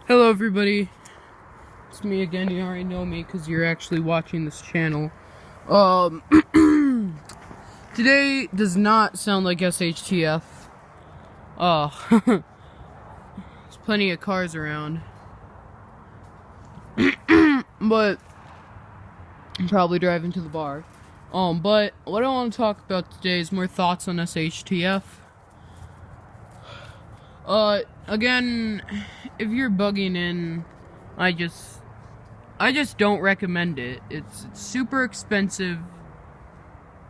Hello everybody, it's me again. You already know me because you're actually watching this channel. Today does not sound like SHTF. There's plenty of cars around. But I'm probably driving to the bar. But what I want to talk about today is more thoughts on SHTF. Again, if you're bugging in, I just don't recommend it. It's super expensive,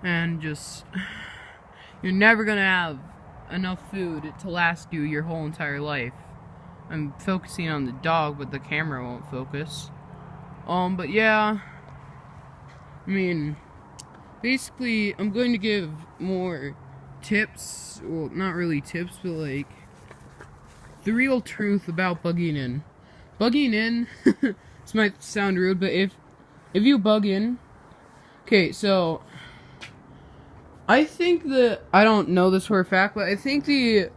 and you're never gonna have enough food to last you your whole entire life. I'm focusing on the dog, but the camera won't focus. But yeah, I mean, basically, I'm going to give more tips, well, not really tips, but like, the real truth about bugging in. Bugging in, this might sound rude, but if you bug in, okay, so, I think that, I don't know this for a fact, but I think the,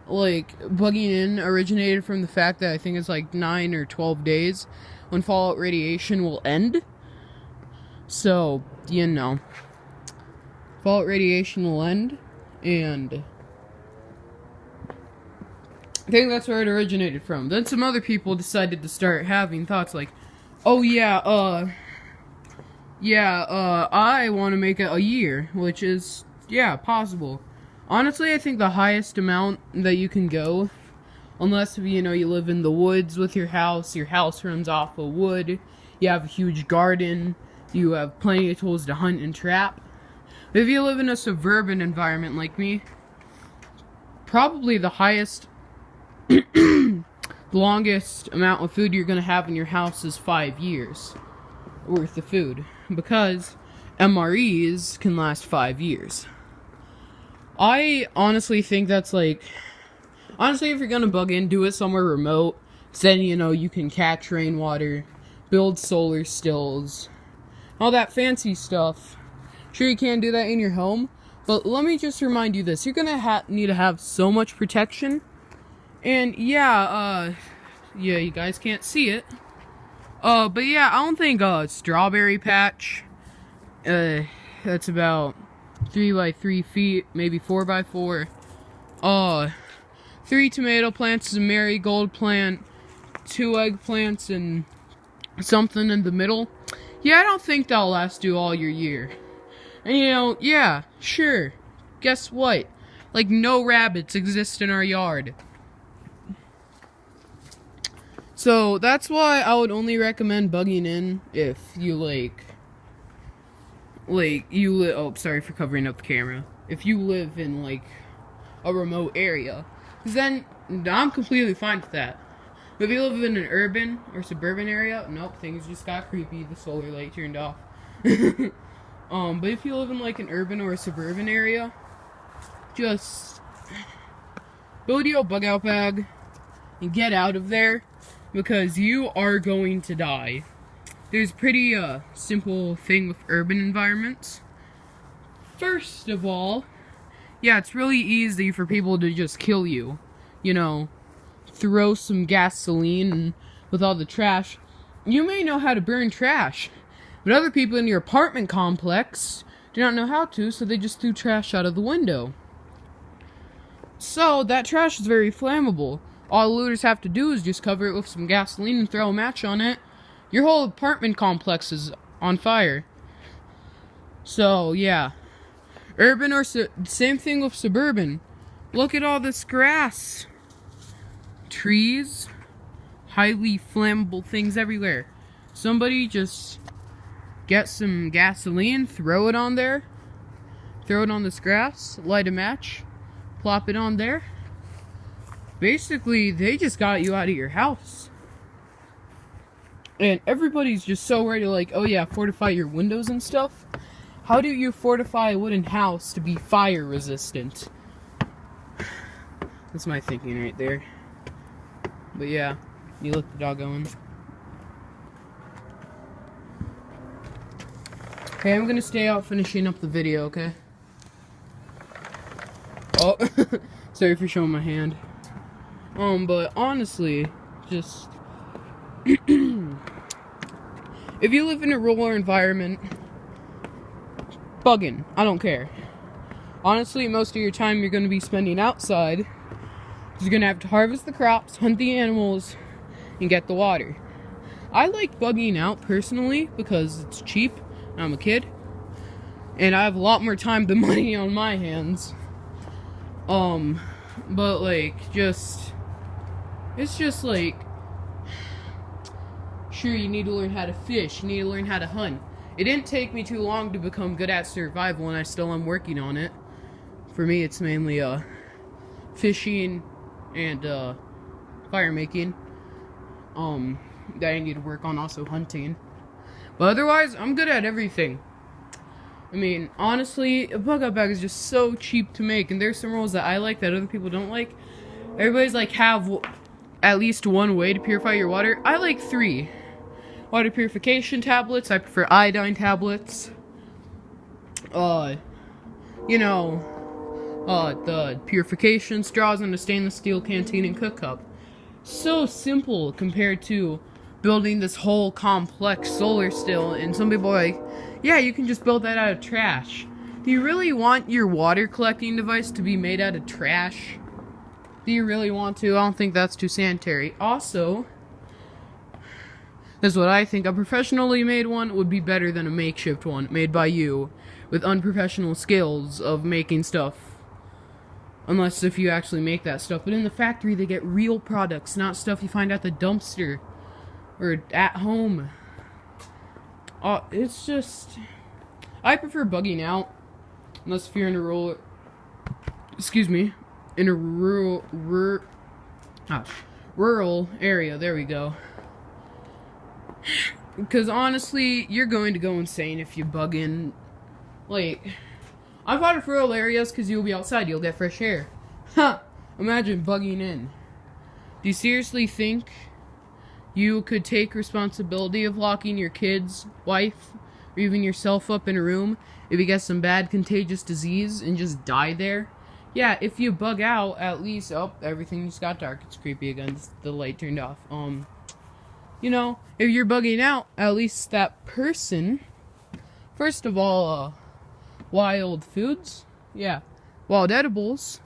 like, bugging in originated from the fact that I think it's like 9 or 12 days when fallout radiation will end. So, you know, fallout radiation will end, and I think that's where it originated from. Then some other people decided to start having thoughts like, oh yeah, I want to make it a year, which is, yeah, possible. Honestly, I think the highest amount that you can go, unless, you know, you live in the woods with your house runs off of wood, you have a huge garden, you have plenty of tools to hunt and trap. But if you live in a suburban environment like me, probably the highest, the longest amount of food you're going to have in your house is 5 years worth of food, because MREs can last 5 years. I honestly think that's like, honestly, if you're going to bug in, do it somewhere remote, then, you know, you can catch rainwater, build solar stills, all that fancy stuff. Sure, you can do that in your home, but let me just remind you this, you're going to need to have so much protection. And yeah, you guys can't see it. But yeah, I don't think strawberry patch, that's about 3 by 3 feet, maybe 4 by 4. 3 tomato plants, a marigold plant, 2 eggplants, and something in the middle. Yeah, I don't think that'll last you all your year. And you know, yeah, sure. Guess what? Like, no rabbits exist in our yard. So, that's why I would only recommend bugging in if you, oh, sorry for covering up the camera. If you live in, like, a remote area. Because then, I'm completely fine with that. But if you live in an urban or suburban area, nope, things just got creepy. The solar light turned off. But if you live in, like, an urban or a suburban area, just build your bug out bag and get out of there, because you are going to die. There's a pretty simple thing with urban environments. First of all, yeah, it's really easy for people to just kill you. You know, throw some gasoline and with all the trash. You may know how to burn trash, but other people in your apartment complex do not know how to, so they just threw trash out of the window. So, that trash is very flammable. All the looters have to do is just cover it with some gasoline and throw a match on it. Your whole apartment complex is on fire. So, yeah. Urban or same thing with suburban. Look at all this grass. Trees. Highly flammable things everywhere. Somebody just get some gasoline, throw it on there. Throw it on this grass, light a match, plop it on there. Basically, they just got you out of your house. And everybody's just so ready to, like, oh yeah, fortify your windows and stuff. How do you fortify a wooden house to be fire resistant? That's my thinking right there. But yeah, you let the dog go in. Okay, I'm gonna stay out finishing up the video, okay? Oh, sorry for showing my hand. But honestly, just If you live in a rural environment, bugging, I don't care. Honestly, most of your time you're going to be spending outside. You're going to have to harvest the crops, hunt the animals, and get the water. I like bugging out personally because it's cheap. I'm a kid. And I have a lot more time than money on my hands. But like, it's just like, sure, you need to learn how to fish, you need to learn how to hunt. It didn't take me too long to become good at survival, and I still am working on it. For me, it's mainly, fishing and, fire making. That I need to work on, also hunting. But otherwise, I'm good at everything. I mean, honestly, a bug out bag is just so cheap to make, and there's some rules that I like that other people don't like. Everybody's like, have at least one way to purify your water. I like 3. Water purification tablets. I prefer iodine tablets. The purification straws in a stainless steel canteen and cook cup. So simple compared to building this whole complex solar still, and some people are like, yeah, you can just build that out of trash. Do you really want your water collecting device to be made out of trash? Do you really want to? I don't think that's too sanitary. Also, this is what I think. A professionally made one would be better than a makeshift one made by you with unprofessional skills of making stuff. Unless if you actually make that stuff. But in the factory, they get real products, not stuff you find at the dumpster or at home. It's just, I prefer bugging out. Unless if you're in a rural, in a rural area. There we go. Because honestly, you're going to go insane if you bug in. Like, I've thought of rural areas because you'll be outside, you'll get fresh air. Ha! Imagine bugging in. Do you seriously think you could take responsibility of locking your kids, wife, or even yourself up in a room if you get some bad contagious disease and just die there? Yeah, if you bug out, at least, everything just got dark. It's creepy again. The light turned off. If you're bugging out, at least that person, first of all, wild foods, yeah, wild edibles,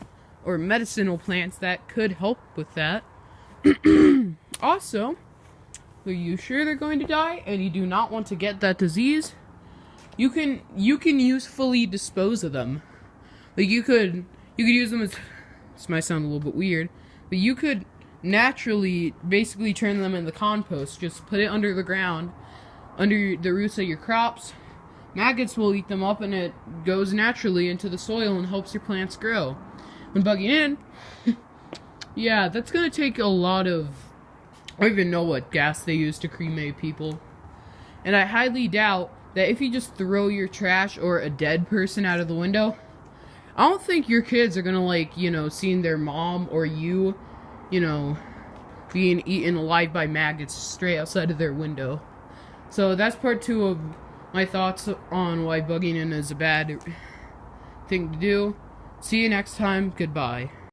or medicinal plants that could help with that. Also, are you sure they're going to die and you do not want to get that disease? You can usefully dispose of them. Like, you could use them as, this might sound a little bit weird, but you could naturally basically turn them into compost. Just put it under the ground, under the roots of your crops. Maggots will eat them up, and it goes naturally into the soil and helps your plants grow. When bugging in, yeah, that's gonna take a lot of, I don't even know what gas they use to cremate people. And I highly doubt that if you just throw your trash or a dead person out of the window, I don't think your kids are gonna seeing their mom or you, being eaten alive by maggots straight outside of their window. So that's part 2 of my thoughts on why bugging in is a bad thing to do. See you next time. Goodbye.